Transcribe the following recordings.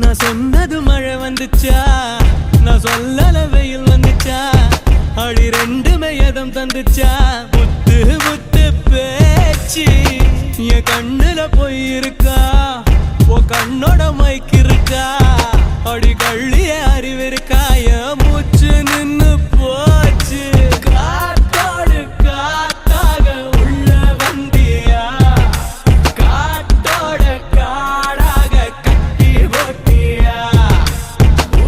நான் சொன்னது மழை வந்துச்சா, நான் சொல்லல வெயில் வந்துச்சா, அடி ரெண்டுமே எதம் தந்துச்சா, முத்து முத்து பேச்சு என் கண்ணுல போய் இருக்கா, உன் கண்ணோட மைக்கு இருக்கா, அடி கள்ளிய அறிவு இருக்கா, என் மூச்சு நின்னு போச்சு. காத்தோடு காத்தாக உள்ள வந்தியா, காத்தோட காடாக கட்டி போட்டியா,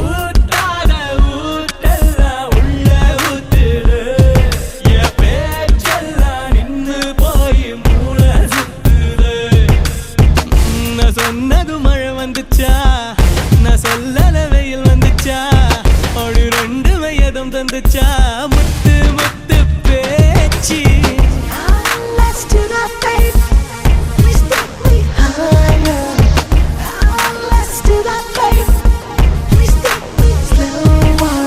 ஊத்தாத ஊட்டெல்லாம் உள்ள ஊத்துடு, என் பேச்செல்லாம் நின்னு போய் மூளை சுத்துது. நான் சொன்னது மழை வந்துச்சா, நான் சொல்லல வெயில் வந்துச்சா, அப்படி ரெண்டு வயதும் தந்துச்சா, முத்து முத்து பேச்சு. Let's do that, babe. Please take me higher. Let's do that, babe. Please take me slower.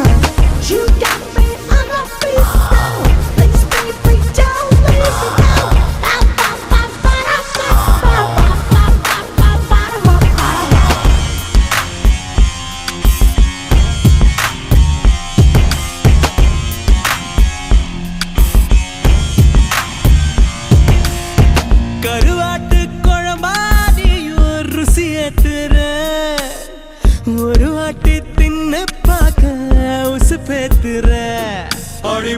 You got me on my feet now. Please, baby, don't leave me now. கருவாட்டு குழம்பாதியும் ருசி ஏத்துற, ஒரு வாட்டி தின்னு பார்க்க உசு பேத்துற, அடி